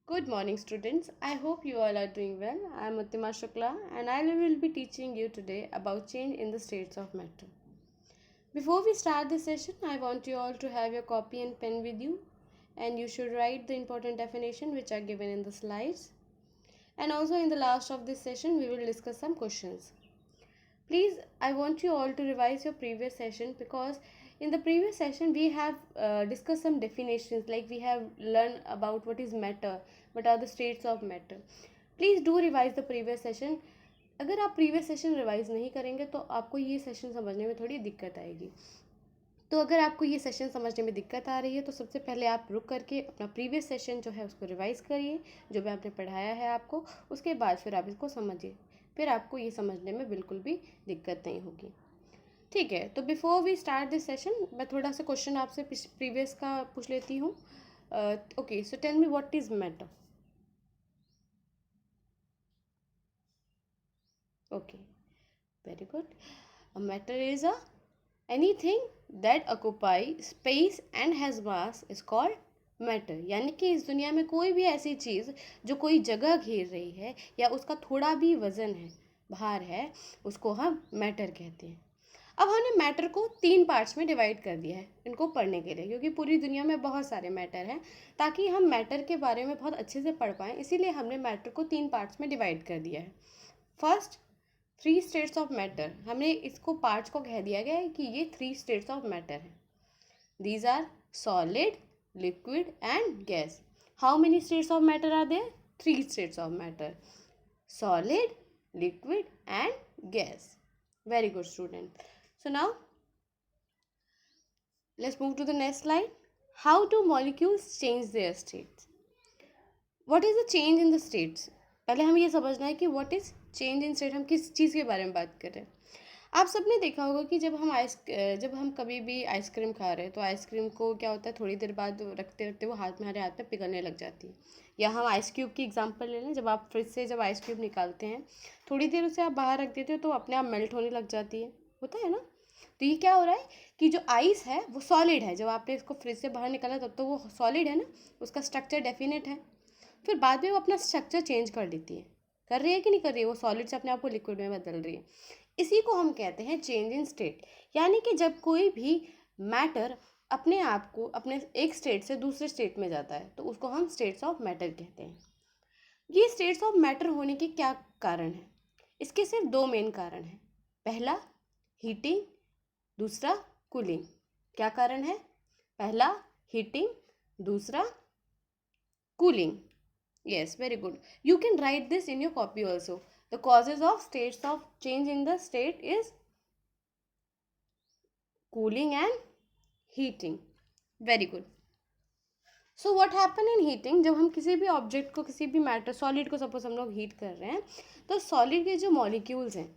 Good morning, students. I hope you all are doing well. I am Uttima Shukla and I will be teaching you today about change in the states of matter. Before we start the session, I want you all to have your copy and pen with you, and you should write the important definition which are given in the slides. And also in the last of this session, we will discuss some questions. Please, I want you all to revise your previous session because in the previous session we have discussed some definitions, like we have learned about what is matter, what are the states of matter. Please do revise the previous session. अगर आप previous session revise नहीं करेंगे तो आपको ये session समझने में थोड़ी दिक्कत आएगी। तो अगर आपको ये सेशन समझने में दिक्कत आ रही है तो सबसे पहले आप रुक करके अपना प्रीवियस सेशन जो है उसको रिवाइज़ करिए, जो भी आपने पढ़ाया है आपको, उसके बाद फिर आप इसको समझिए, फिर आपको ये समझने में बिल्कुल भी दिक्कत नहीं होगी। ठीक है, तो before we start this session मैं थोड़ा सा क्वेश्चन आपसे प्रीवियस का पूछ लेती हूँ। Okay, so tell me what is matter. Okay, very good. A matter is a anything that occupy space and has mass is called matter। यानी कि इस दुनिया में कोई भी ऐसी चीज़ जो कोई जगह घेर रही है या उसका थोड़ा भी वजन है, भार है, उसको हम मैटर कहते हैं। अब हमने मैटर को 3 पार्ट्स में डिवाइड कर दिया है इनको पढ़ने के लिए, क्योंकि पूरी दुनिया में बहुत सारे मैटर हैं। ताकि हम मैटर के बारे में बहुत अच्छे से पढ़ पाएँ, इसीलिए हमने मैटर को 3 पार्ट्स में डिवाइड कर दिया है। First, 3 states of matter. हमने इसको पार्ट्स को कह दिया गया है कि ये 3 स्टेट्स ऑफ मैटर हैं। These are solid, liquid and gas. How many states of matter are there? 3 states of matter, solid, liquid and gas. Very good student. So now let's move to the next slide. How do molecules change their states? What is the change in the states? पहले हम ये समझना है कि what is change in state, हम किस चीज़ के बारे में बात कर रहे हैं। आप सबने देखा होगा कि जब हम कभी भी आइसक्रीम खा रहे हैं तो आइसक्रीम को क्या होता है, थोड़ी देर बाद रखते रखते वो हमारे हाथ में पिघलने लग जाती है। या हम आइस क्यूब की एग्जांपल ले लें, जब आप फ्रिज से जब आइस क्यूब निकालते हैं, थोड़ी देर उसे आप बाहर रख देते हो तो अपने आप मेल्ट होने लग जाती है, होता है ना। तो ये क्या हो रहा है कि जो आइस है वो सॉलिड है, जब आपने इसको फ्रिज से बाहर निकाला तब तो वो सॉलिड है ना, उसका स्ट्रक्चर डेफिनेट है। फिर बाद में वो अपना स्ट्रक्चर चेंज कर देती है, कर रही है कि नहीं कर रही है, वो सॉलिड से अपने आप को लिक्विड में बदल रही है। इसी को हम कहते हैं चेंज इन स्टेट। यानी कि जब कोई भी मैटर अपने आप को अपने एक स्टेट से दूसरे स्टेट में जाता है तो उसको हम स्टेट्स ऑफ मैटर कहते हैं। ये स्टेट्स ऑफ मैटर होने के क्या कारण है? इसके सिर्फ 2 मेन कारण हैं। पहला हीटिंग, दूसरा कूलिंग। क्या कारण है? पहला हीटिंग, दूसरा cooling. Yes, very good. You can write this in your copy also. The causes of states of change in the state is cooling and heating. Very good. So what happen in heating? जब हम किसी भी object को, किसी भी matter, solid को suppose हम लोग हीट कर रहे हैं, तो सॉलिड के जो मॉलिक्यूल्स हैं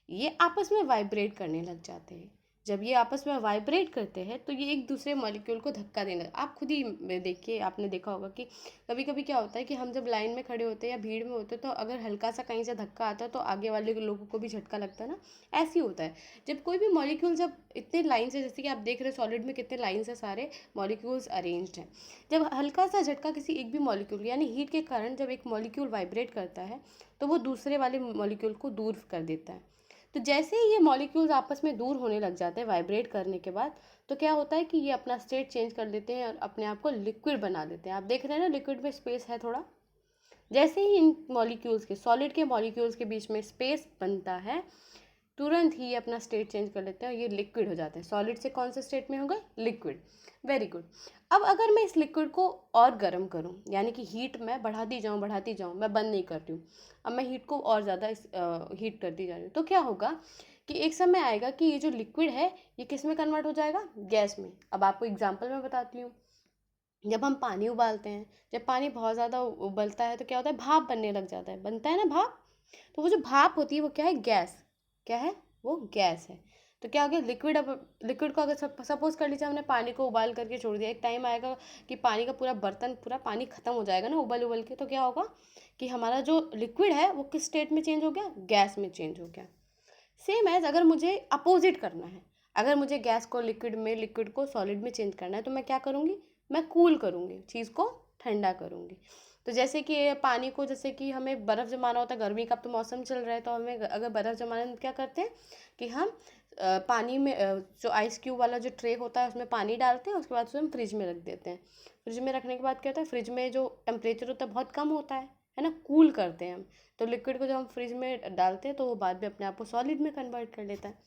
ये आपस में वाइब्रेट करने लग जाते हैं। जब ये आपस में वाइब्रेट करते हैं तो ये एक दूसरे मॉलिक्यूल को धक्का देने, आप खुद ही देखिए, आपने देखा होगा कि कभी कभी क्या होता है कि हम जब लाइन में खड़े होते हैं या भीड़ में होते हैं तो अगर हल्का सा कहीं से धक्का आता है तो आगे वाले लोगों को भी झटका लगता है ना। ऐसे ही होता है जब कोई भी मॉलिक्यूल, जब इतने लाइन से, जैसे कि आप देख रहे हो सॉलिड में कितने लाइन से सारे मॉलिक्यूल्स अरेंज्ड हैं, जब हल्का सा झटका किसी एक भी मॉलिक्यूल यानी हीट के कारण जब एक मॉलिक्यूल वाइब्रेट करता है तो वो दूसरे वाले मॉलिक्यूल को दूर कर देता है। तो जैसे ही ये मॉलिक्यूल्स आपस में दूर होने लग जाते हैं वाइब्रेट करने के बाद, तो क्या होता है कि ये अपना स्टेट चेंज कर देते हैं और अपने आप को लिक्विड बना देते हैं। आप देख रहे हैं ना, लिक्विड में स्पेस है थोड़ा। जैसे ही इन मॉलिक्यूल्स के, सॉलिड के मॉलिक्यूल्स के बीच में स्पेस बनता है, तुरंत ही ये अपना स्टेट चेंज कर लेते हैं और ये लिक्विड हो जाते हैं। सॉलिड से कौन से स्टेट में होगा? लिक्विड। Very good. अब अगर मैं इस लिक्विड को और गर्म करूं, यानी कि हीट मैं बढ़ाती जाऊं, मैं बंद नहीं कर रही हूँ, अब मैं हीट को और ज़्यादा हीट करती जा रही हूँ, तो क्या होगा कि एक समय आएगा कि ये जो लिक्विड है ये किस में कन्वर्ट हो जाएगा? गैस में। अब आपको एग्जाम्पल मैं बताती हूँ। जब हम पानी उबालते हैं, जब पानी बहुत ज़्यादा उबलता है तो क्या होता है? भाप बनने लग जाता है, बनता है ना भाप। तो वो जो भाप होती है वो क्या है? गैस। क्या है? वो गैस है। तो क्या हो गया? लिक्विड। अब लिक्विड को अगर सपोज कर लीजिए हमने पानी को उबाल करके छोड़ दिया, एक टाइम आएगा कि पानी का पूरा बर्तन, पूरा पानी ख़त्म हो जाएगा ना उबल उबल के, तो क्या होगा कि हमारा जो लिक्विड है वो किस स्टेट में चेंज हो गया? गैस में चेंज हो गया। सेम एज अगर मुझे अपोजिट करना है, अगर मुझे गैस को लिक्विड में, लिक्विड को सॉलिड में चेंज करना है तो मैं क्या करूँगी? मैं कूल करूँगी, चीज़ को ठंडा करूँगी। तो जैसे कि पानी को, जैसे कि हमें बर्फ़ जमाना होता है, गर्मी का अब तो मौसम चल रहा है, तो हमें अगर बर्फ़ जमाना है तो क्या करते हैं कि हम पानी में जो आइस क्यूब वाला जो ट्रे होता है उसमें पानी डालते हैं, उसके बाद उसे हम फ्रिज में रख देते हैं। फ्रिज में रखने के बाद क्या होता है, फ्रिज में जो टेम्परेचर होता है बहुत कम होता है ना, कूल करते हैं हम। तो लिक्विड को जब हम फ्रिज में डालते हैं तो वो बाद में अपने आप को सॉलिड में कन्वर्ट कर लेता है।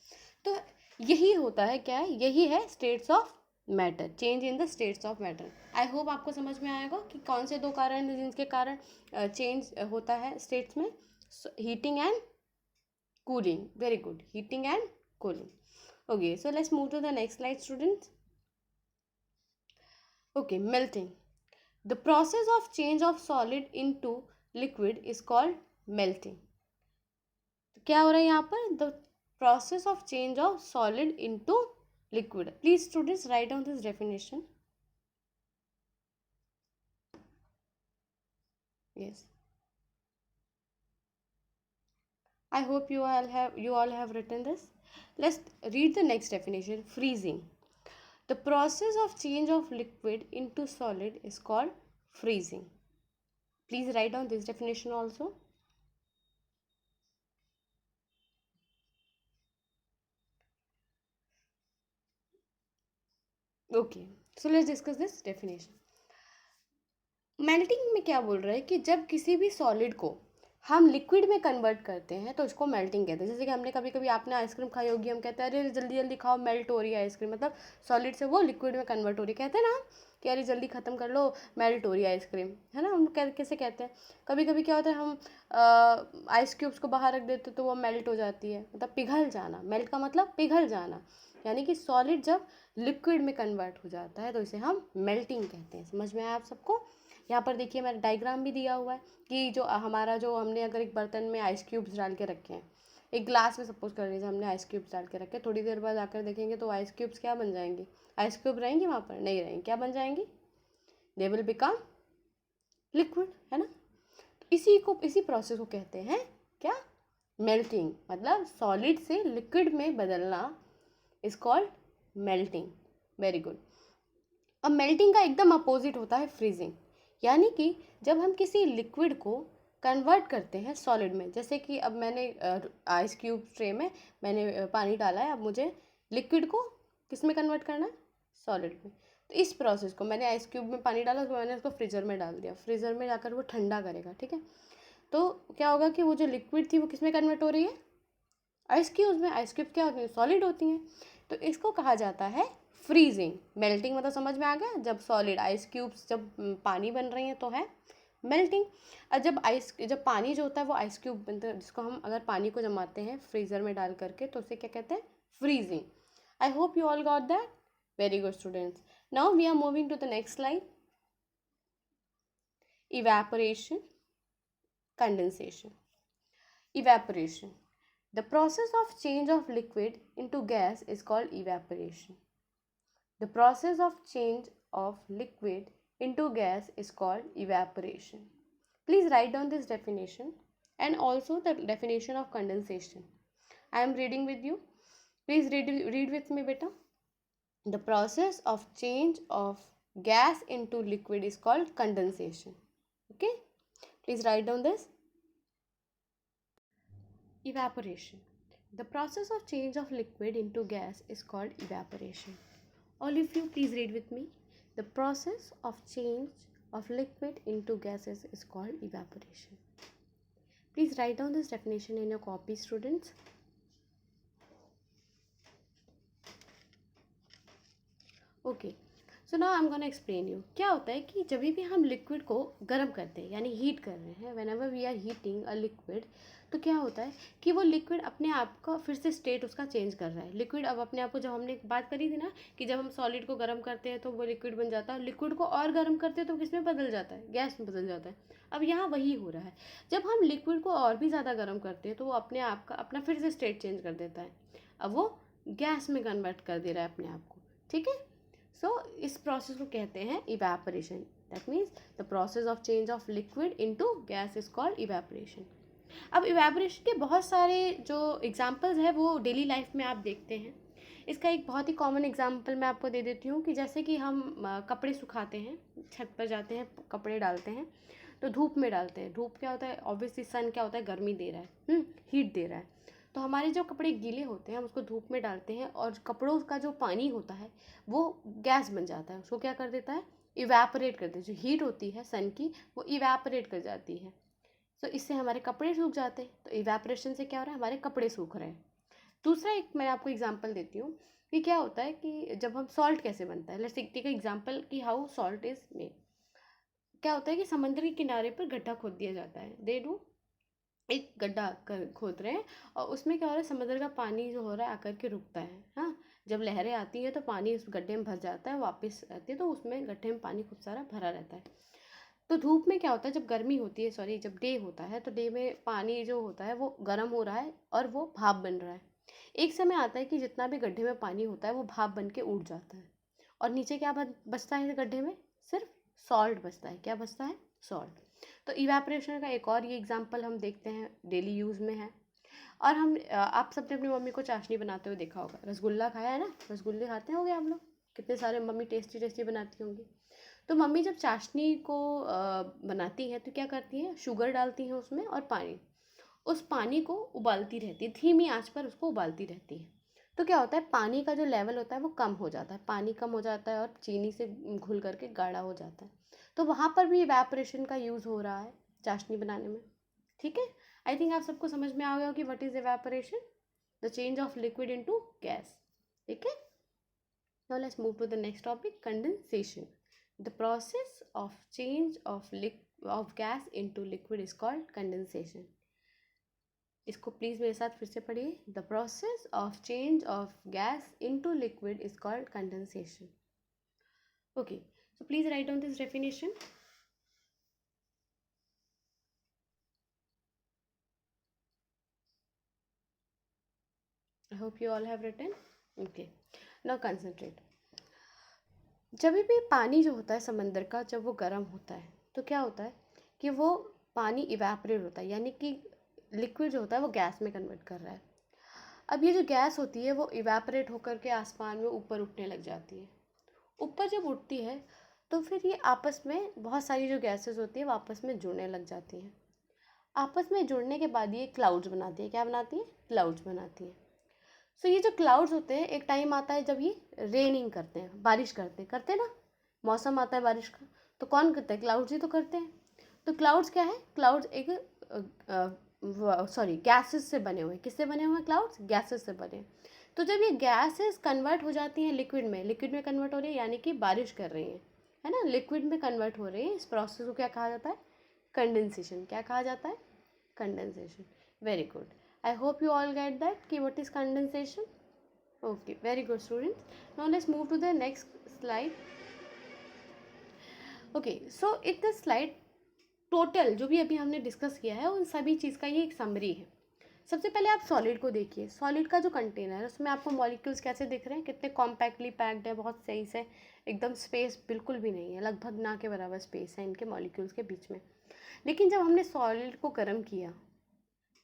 तो यही होता है, क्या है, यही है states of matter, change in the states of matter. I hope आपको समझ में आएगा कि कौन से 2 कारण हैं जिनके कारण चेंज होता है स्टेट्स में। Heating and cooling, very good, heating and cooling. Okay, so let's move to the next slide, students. Okay, melting. The process of change of solid into liquid is called melting. तो क्या हो रहा है यहाँ पर, the process of change of solid into liquid. Please students write down this definition. Yes, I hope you all have written this. Let's read the next definition. Freezing. The process of change of liquid into solid is called freezing. Please write down this definition also. Okay, so let's discuss this definition. Melting में क्या बोल रहा है कि जब किसी भी solid को हम लिक्विड में कन्वर्ट करते हैं तो उसको मेल्टिंग कहते हैं। जैसे कि हमने कभी कभी आपने आइसक्रीम खाई होगी, हम कहते हैं अरे जल्दी जल्दी खाओ, मेल्ट हो रही है आइसक्रीम, मतलब सॉलिड से वो लिक्विड में कन्वर्ट हो रही है, कहते हैं ना कि अरे जल्दी ख़त्म कर लो, मेल्ट हो रही है आइसक्रीम, है ना, हम कैसे कहते हैं। कभी कभी क्या होता है, हम आइस क्यूब्स को बाहर रख देते तो वो मेल्ट हो जाती है, मतलब पिघल जाना। मेल्ट का मतलब पिघल जाना, यानी कि सॉलिड जब लिक्विड में कन्वर्ट हो जाता है तो इसे हम मेल्टिंग कहते हैं। समझ में आया आप सबको। यहाँ पर देखिए मेरा डायग्राम भी दिया हुआ है कि जो हमारा जो हमने अगर एक बर्तन में आइस क्यूब्स डाल के रखे हैं, एक ग्लास में सपोज कर लीजिए हमने आइस क्यूब्स डाल के रखे, थोड़ी देर बाद आकर देखेंगे तो आइस क्यूब्स क्या बन जाएंगी, आइस क्यूब रहेंगी वहाँ पर, नहीं रहेंगी, क्या बन जाएंगी, दे विल बिकम लिक्विड, है ना। इसी प्रोसेस को कहते हैं क्या, मेल्टिंग, मतलब सॉलिड से लिक्विड में बदलना is called melting. Very good. अब मेल्टिंग का एकदम अपोजिट होता है फ्रीजिंग, यानी कि जब हम किसी लिक्विड को कन्वर्ट करते हैं सॉलिड में। जैसे कि अब मैंने आइस क्यूब ट्रे में मैंने पानी डाला है, अब मुझे लिक्विड को किस में कन्वर्ट करना है, सॉलिड में। तो इस प्रोसेस को मैंने आइस क्यूब में पानी डाला, उसको मैंने उसको फ्रीज़र में डाल दिया, फ्रीज़र में जाकर वो ठंडा करेगा, ठीक है। तो क्या होगा कि वो जो लिक्विड थी वो किस में कन्वर्ट हो रही है, आइस क्यूब्स में। आइस क्यूब क्या होती हैं, सॉलिड होती हैं। तो इसको कहा जाता है फ्रीजिंग। मेल्टिंग मतलब समझ में आ गया, जब सॉलिड आइस क्यूब्स जब पानी बन रही हैं तो है मेल्टिंग। और जब पानी जो होता है वो आइस क्यूब बनते हैं, जिसको हम अगर पानी को जमाते हैं फ्रीज़र में डाल करके तो उसे क्या कहते हैं, freezing. I hope you all got that. Very good students. Now we are moving to the next slide. Evaporation, condensation. Evaporation. The process of change of liquid into gas is called evaporation. The process of change of liquid into gas is called evaporation. Please write down this definition and also the definition of condensation. I am reading with you. Please read with me, beta. The process of change of gas into liquid is called condensation. Okay? Please write down this. Evaporation. The process of change of liquid into gas is called evaporation. All of you please read with me. The process of change of liquid into gases is called evaporation. Please write down this definition in your copy, students. Okay. So now I am gonna explain you. क्या होता है कि जब भी हम liquid को गर्म करते हैं यानी हीट कर रहे हैं, whenever we are heating a liquid, तो क्या होता है कि वो लिक्विड अपने आप का फिर से स्टेट उसका चेंज कर रहा है। लिक्विड अब अपने आप को, जब हमने बात करी थी ना कि जब हम सॉलिड को गर्म करते हैं तो वो लिक्विड बन जाता है, लिक्विड को और गर्म करते हैं तो किस में बदल जाता है, गैस में बदल जाता है। अब यहाँ वही हो रहा है, जब हम लिक्विड को और भी ज़्यादा गर्म करते हैं तो वो अपने आप का अपना फिर से स्टेट चेंज कर देता है, अब वो गैस में कन्वर्ट कर दे रहा है अपने आप को, ठीक है। सो इस प्रोसेस को कहते हैं evaporation. That means the process of change of liquid into gas is called evaporation. अब इवेपोरेशन के बहुत सारे जो एग्जांपल्स हैं वो डेली लाइफ में आप देखते हैं। इसका एक बहुत ही कॉमन एग्जांपल मैं आपको दे देती हूँ कि जैसे कि हम कपड़े सुखाते हैं, छत पर जाते हैं, कपड़े डालते हैं, तो धूप में डालते हैं। धूप क्या होता है, ऑब्वियसली सन क्या होता है, गर्मी दे रहा है, हीट दे रहा है। तो हमारे जो कपड़े गीले होते हैं हम उसको धूप में डालते हैं और कपड़ों का जो पानी होता है वो गैस बन जाता है, उसको क्या कर देता है, इवेपोरेट कर देता है। जो हीट होती है सन की वो इवेपोरेट कर जाती है। तो इससे हमारे कपड़े सूख जाते हैं। तो इवेपोरेशन से क्या हो रहा है, हमारे कपड़े सूख रहे हैं। दूसरा एक मैं आपको एग्जांपल देती हूँ कि क्या होता है कि जब हम सॉल्ट कैसे बनता है, लेट्स टेक एग्जांपल कि हाउ सॉल्ट इज मेड। क्या होता है कि समुद्र के किनारे पर गड्ढा खोद दिया जाता है, दे डू एक गड्ढा खोद रहे हैं और उसमें क्या हो रहा है, समुद्र का पानी जो हो रहा है आकर के रुकता है। हाँ, जब लहरें आती हैं तो पानी उस गड्ढे में भर जाता है, वापस आती है तो उसमें गड्ढे में पानी खूब सारा भरा रहता है। तो धूप में क्या होता है, जब गर्मी होती है, सॉरी जब डे होता है तो डे में पानी जो होता है वो गर्म हो रहा है और वो भाप बन रहा है। एक समय आता है कि जितना भी गड्ढे में पानी होता है वो भाप बन के उड़ जाता है और नीचे क्या बचता है गड्ढे में, सिर्फ सॉल्ट बचता है। क्या बचता है, सॉल्ट। तो इवेपोरेशन का एक और ये एग्जांपल हम देखते हैं, डेली यूज़ में है। और हम आप सबने अपनी मम्मी को चाशनी बनाते हुए देखा होगा, रसगुल्ला खाया है ना, रसगुल्ले खाते होंगे आप लोग, कितने सारे मम्मी टेस्टी टेस्टी बनाती होंगी। तो मम्मी जब चाशनी को बनाती हैं तो क्या करती हैं, शुगर डालती हैं उसमें और पानी, उस पानी को उबालती रहती है, धीमी आंच पर उसको उबालती रहती है। तो क्या होता है, पानी का जो लेवल होता है वो कम हो जाता है, पानी कम हो जाता है और चीनी से घुल करके गाढ़ा हो जाता है। तो वहाँ पर भी इवेपोरेशन का यूज़ हो रहा है चाशनी बनाने में। ठीक है, आई थिंक आप सबको समझ में आ गया कि what is evaporation, the change of liquid into gas. ठीक है, now let's move to the next topic, condensation. The process of change of gas into liquid is called condensation. इसको प्लीज़ मेरे साथ फिर से पढ़िए, the process of change of gas into liquid is called condensation. Okay, so please write down this definition. I hope you all have written. Okay, now concentrate. जब भी पानी जो होता है समंदर का, जब वो गर्म होता है तो क्या होता है कि वो पानी इवेपोरेट होता है, यानी कि लिक्विड जो होता है वो गैस में कन्वर्ट कर रहा है। अब ये जो गैस होती है वो इवेपोरेट होकर के आसमान में ऊपर उठने लग जाती है। ऊपर जब उठती है तो फिर ये आपस में बहुत सारी जो गैसेस होती है वो आपस में जुड़ने लग जाती हैं। आपस में जुड़ने के बाद ये क्लाउड्स बनाती है। क्या बनाती है, क्लाउड्स बनाती है। सो ये जो क्लाउड्स होते हैं, एक टाइम आता है जब ये रेनिंग करते हैं, बारिश करते हैं ना, मौसम आता है बारिश का, तो कौन करता है, क्लाउड्स ही तो करते हैं। तो क्लाउड्स क्या है, क्लाउड्स एक सॉरी गैसेस से बने हुए हैं। किससे बने हुए हैं क्लाउड्स, गैसेस से बने। तो जब ये गैसेस कन्वर्ट हो जाती हैं लिक्विड में, लिक्विड में कन्वर्ट हो रही है यानी कि बारिश कर रही हैं, है ना, लिक्विड में कन्वर्ट हो रही है, इस प्रोसेस को क्या कहा जाता है, कंडेंसेशन। क्या कहा जाता है, condensation. Very good, I hope you all get that कि what is condensation. Okay, very good students. Now let's move to the next slide. Okay, so in this slide total जो भी अभी हमने डिस्कस किया है उन सभी चीज़ का ये एक समरी है। सबसे पहले आप सॉलिड को देखिए। सॉलिड का जो कंटेनर है उसमें आपको मॉलिक्यूल्स कैसे दिख रहे हैं, कितने कॉम्पैक्टली पैक्ड है, बहुत सही से, एकदम स्पेस बिल्कुल भी नहीं है, लगभग ना के बराबर स्पेस है इनके मॉलिक्यूल्स के बीच में। लेकिन जब हमने सॉलिड को गर्म किया,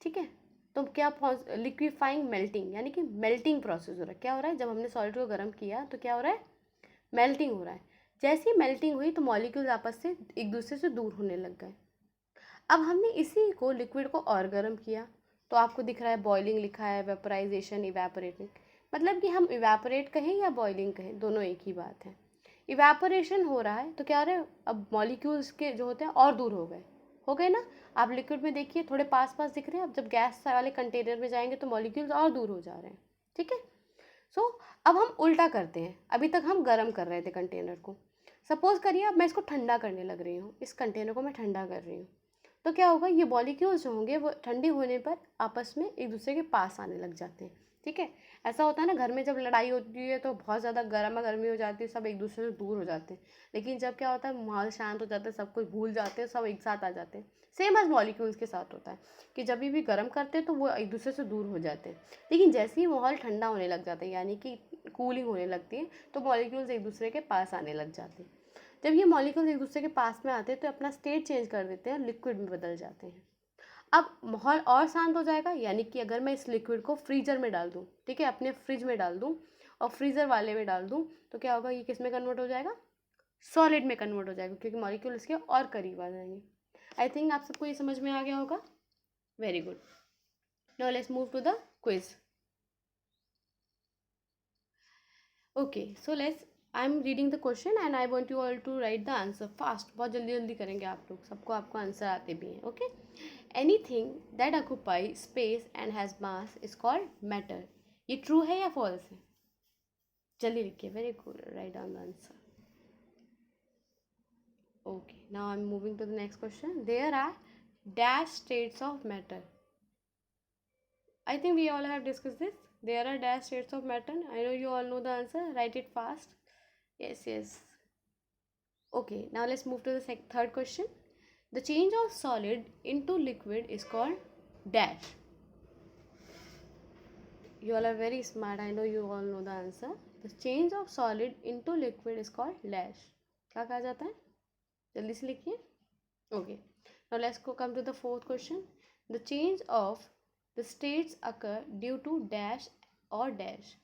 ठीक है, तो क्या लिक्विफाइंग मेल्टिंग, यानी कि मेल्टिंग प्रोसेस हो रहा है। क्या हो रहा है, जब हमने सॉलिड को गर्म किया तो क्या हो रहा है, मेल्टिंग हो रहा है। जैसे ही मेल्टिंग हुई तो मॉलिक्यूल्स आपस से एक दूसरे से दूर होने लग गए। अब हमने इसी को लिक्विड को और गर्म किया तो आपको दिख रहा है बॉइलिंग लिखा है, वेपराइजेशन, इवेपोरेटिंग। मतलब कि हम इवेपोरेट कहें या बॉइलिंग कहें, दोनों एक ही बात है। इवेपोरेशन हो रहा है तो क्या हो रहा है, अब मॉलिक्यूल्स के जो होते हैं और दूर हो गए ना। आप लिक्विड में देखिए थोड़े पास पास दिख रहे हैं, अब जब गैस वाले कंटेनर में जाएंगे तो मॉलिक्यूल्स और दूर हो जा रहे हैं। ठीक है, सो अब हम उल्टा करते हैं। अभी तक हम गर्म कर रहे थे कंटेनर को, सपोज करिए अब मैं इसको ठंडा करने लग रही हूँ, इस कंटेनर को मैं ठंडा कर रही हूँ। तो क्या होगा, ये मॉलिक्यूल्स जो होंगे वो ठंडी होने पर आपस में एक दूसरे के पास आने लग जाते हैं। ठीक है, ऐसा होता है ना घर में जब लड़ाई होती है तो बहुत ज़्यादा गर्मा गर्मी हो जाती है, सब एक दूसरे से दूर हो जाते हैं। लेकिन जब क्या होता है, माहौल शांत हो जाता है, सब कुछ भूल जाते हैं, सब एक साथ आ जाते हैं। सेम एज मॉलिक्यूल्स के साथ होता है कि जब भी गर्म करते हैं तो वो एक दूसरे से दूर हो जाते हैं। लेकिन जैसे ही माहौल ठंडा होने लग जाता है, यानी कि कूलिंग होने लगती है, तो मॉलिक्यूल्स एक दूसरे के पास आने लग जाते हैं। जब ये मॉलिक्यूल्स एक दूसरे के पास में आते हैं तो अपना स्टेट चेंज कर देते हैं, लिक्विड में बदल जाते हैं। अब माहौल और शांत हो जाएगा, यानी कि अगर मैं इस लिक्विड को फ्रीजर में डाल दूँ, ठीक है, अपने फ्रिज में डाल दूँ और फ्रीज़र वाले में डाल दूँ, तो क्या होगा, ये किस में कन्वर्ट हो जाएगा, सॉलिड में कन्वर्ट हो जाएगा, क्योंकि मॉलिक्यूल इसके और करीब आ जाएंगे। आई थिंक आप सबको ये समझ में आ गया होगा. Very good. Now let's move to the quiz. Okay, so let's, I am reading the question and I want you all to write the answer fast. बहुत जल्दी जल्दी करेंगे आप लोग, सबको आपको आंसर आते भी हैं. Okay. Anything that occupy space and has mass is called matter. ये ट्रू है या फॉल्स है? जल्दी लिखिए. Very good, write down the answer. Okay, now I'm moving to the next question. There are dash states of matter. I think we all have discussed this. There are dash states of matter. I know you all know the answer. Write it fast. Yes, yes. Okay, now let's move to the third question. The change of solid into liquid is called dash. You all are very smart. I know you all know the answer. The change of solid into liquid is called dash. क्या कहा जाता है? जल्दी से लिखिए. Okay, now let's go come to the fourth question. The change of the states occur due to dash और डैश.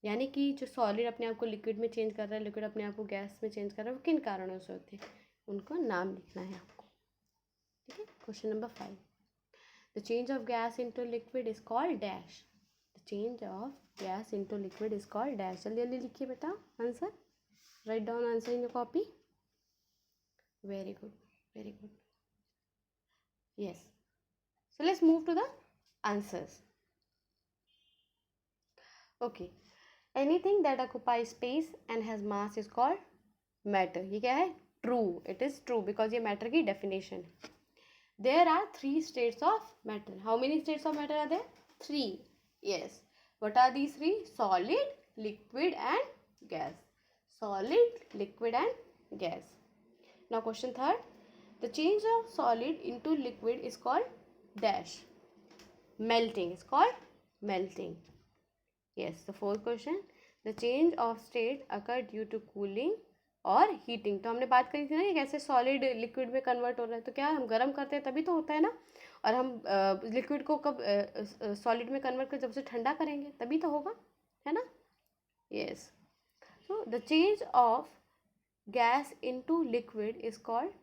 यानी कि जो सॉलिड अपने आप को लिक्विड में चेंज कर रहा है, लिक्विड अपने आप को गैस में चेंज कर रहा है, वो किन कारणों से होते हैं, उनको नाम लिखना है आपको. ठीक है. Question number 5. The change of gas into liquid is called dash. The change of gas into liquid is called dash. जल्दी जल्दी लिखिए बेटा answer. Write down answer in your copy. Very good, very good. Yes. So let's move to the answers. Okay. Anything that occupies space and has mass is called matter. ये क्या है? True. It is true because ये matter की definition. There are 3 states of matter. How many states of matter are there? 3. Yes. What are these 3? Solid, liquid and gas. Solid, liquid and gas. Now question 3rd. The change of solid into liquid is called dash. Melting is called melting. Yes. The 4th question. The change of state occur due to cooling और heating. तो हमने बात करी थी ना, ये कैसे solid liquid में कन्वर्ट हो रहा है. तो क्या हम गर्म करते हैं तभी तो होता है ना. और हम लिक्विड को कब सॉलिड में कन्वर्ट कर, जब से ठंडा करेंगे तभी तो होगा, है ना. Yes. So the change of gas into liquid is called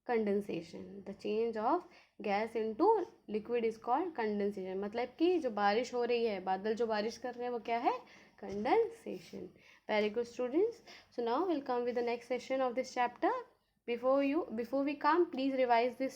condensation. The change of gas into liquid is called condensation. मतलब कि जो बारिश हो रही है, बादल जो बारिश कर रहे हैं, वो क्या है? Condensation. Very good students. So now we'll come with the next session of this chapter. Before we come, please revise this